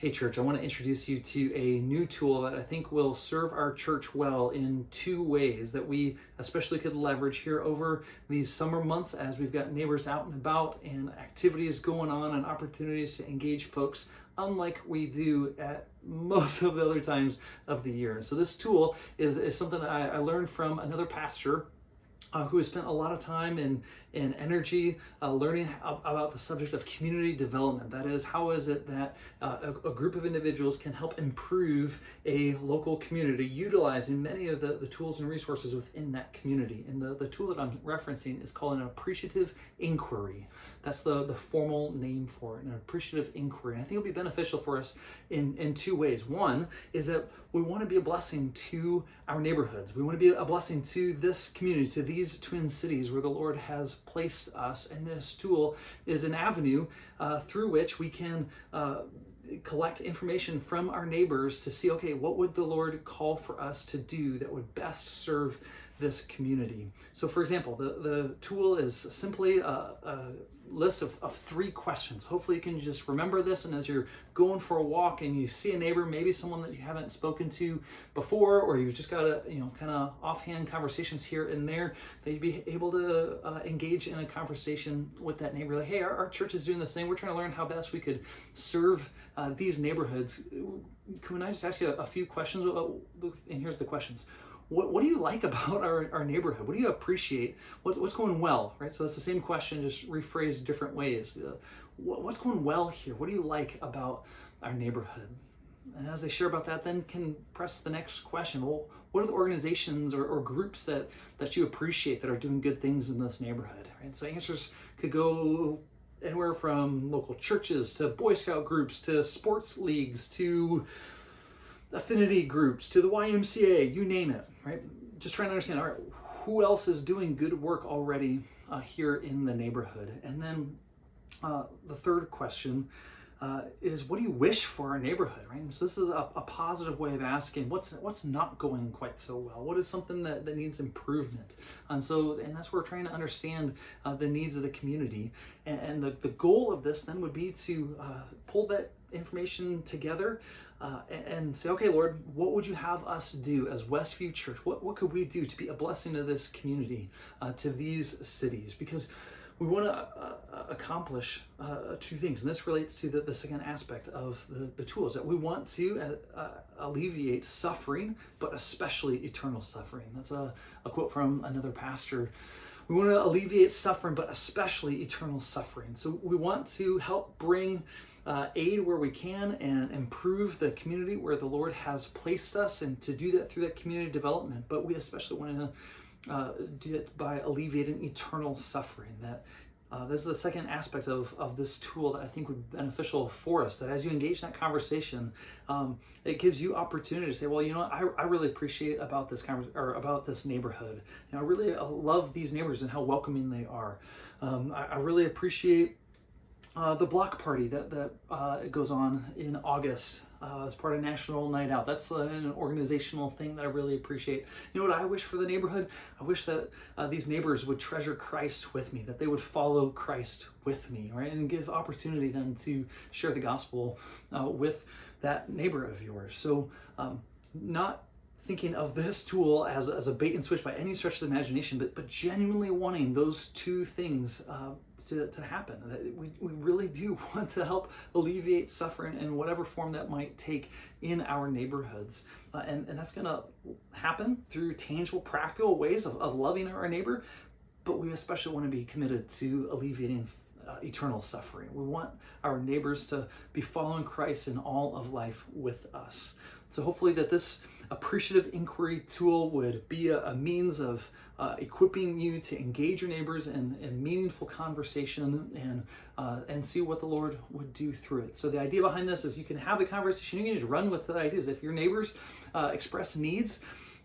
Hey church, I want to introduce you to a new tool that I think will serve our church well in two ways that we especially could leverage here over these summer months as we've got neighbors out and about and activities going on and opportunities to engage folks unlike we do at most of the other times of the year. So this tool is something I learned from another pastor who has spent a lot of time and energy learning about the subject of community development. That is, how is it that a group of individuals can help improve a local community utilizing many of the tools and resources within that community. And the tool that I'm referencing is called an appreciative inquiry. That's the formal name for it, an appreciative inquiry. And I think it'll be beneficial for us in two ways. One is that we want to be a blessing to our neighborhoods. We want to be a blessing to this community, to these twin cities where the Lord has placed us. And this tool is an avenue through which we can collect information from our neighbors to see, okay, what would the Lord call for us to do that would best serve this community? So for example, the tool is simply a list of 3 questions. Hopefully you can just remember this, and as you're going for a walk and you see a neighbor, maybe someone that you haven't spoken to before, or you've just got a kind of offhand conversations here and there, that you'd be able to engage in a conversation with that neighbor. Like, hey, our church is doing this thing. We're trying to learn how best we could serve these neighborhoods. Can I just ask you a few questions? And here's the questions. What do you like about our neighborhood? What do you appreciate? What's going well, right? So it's the same question, just rephrased different ways. What's going well here? What do you like about our neighborhood? And as they share about that, then can press the next question. Well, what are the organizations or groups that you appreciate that are doing good things in this neighborhood, right? So answers could go anywhere from local churches to Boy Scout groups to sports leagues to affinity groups to the YMCA, you name it, right? Just trying to understand, all right, who else is doing good work already here in the neighborhood? And then the third question is, what do you wish for our neighborhood, right? And so this is a positive way of asking, what's not going quite so well? What is something that needs improvement? And that's where we're trying to understand the needs of the community. And the goal of this then would be to pull that information together and say, okay, Lord, what would you have us do as Westview Church? What could we do to be a blessing to this community, to these cities? Because we want to accomplish 2 things, and this relates to the second aspect of the tools, that we want to alleviate suffering, but especially eternal suffering. That's a quote from another pastor. We want to alleviate suffering, but especially eternal suffering. So we want to help bring aid where we can and improve the community where the Lord has placed us, and to do that through that community development. But we especially want to do it by alleviating eternal suffering. This is the second aspect of this tool that I think would be beneficial for us, that as you engage in that conversation, it gives you opportunity to say, well, you know what, I really appreciate about this about this neighborhood. I really love these neighbors and how welcoming they are. I really appreciate the block party that goes on in August as part of National Night Out. That's an organizational thing that I really appreciate. You know what I wish for the neighborhood? I wish that these neighbors would treasure Christ with me, that they would follow Christ with me, right? And give opportunity then to share the gospel with that neighbor of yours. So not thinking of this tool as a bait and switch by any stretch of the imagination, but genuinely wanting those 2 things to happen. That we really do want to help alleviate suffering in whatever form that might take in our neighborhoods. And that's going to happen through tangible, practical ways of loving our neighbor, but we especially want to be committed to alleviating eternal suffering. We want our neighbors to be following Christ in all of life with us. So hopefully that this appreciative inquiry tool would be a means of equipping you to engage your neighbors in meaningful conversation and see what the Lord would do through it. So the idea behind this is you can have the conversation, you can just run with the ideas. If your neighbors express needs,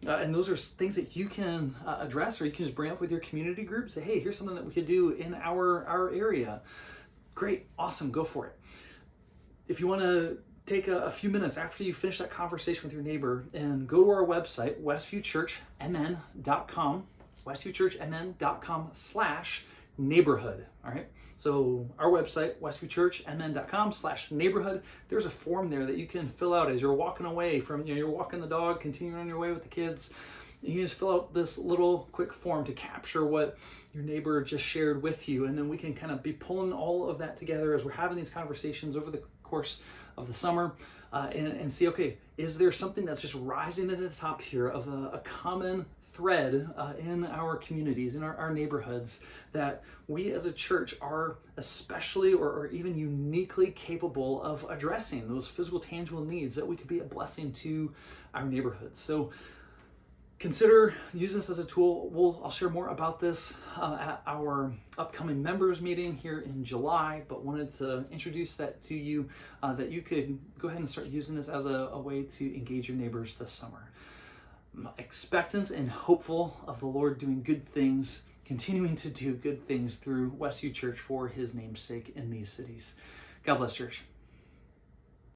and those are things that you can address, or you can just bring up with your community group. Say, hey, here's something that we could do in our area. Great, awesome, go for it. If you want to take a few minutes after you finish that conversation with your neighbor and go to our website, westviewchurchmn.com, westviewchurchmn.com/ neighborhood. All right. So our website, westviewchurchmn.com/neighborhood. There's a form there that you can fill out as you're walking away from, you're walking the dog, continuing on your way with the kids. You just fill out this little quick form to capture what your neighbor just shared with you. And then we can kind of be pulling all of that together as we're having these conversations over the course of the summer and see, okay, is there something that's just rising to the top here of a common thread in our communities, in our neighborhoods, that we as a church are especially or even uniquely capable of addressing those physical, tangible needs that we could be a blessing to our neighborhoods. So consider using this as a tool. I'll share more about this at our upcoming members meeting here in July, but wanted to introduce that to you, that you could go ahead and start using this as a way to engage your neighbors this summer. I'm expectant and hopeful of the Lord doing good things, continuing to do good things through Westview Church for his name's sake in these cities. God bless, church.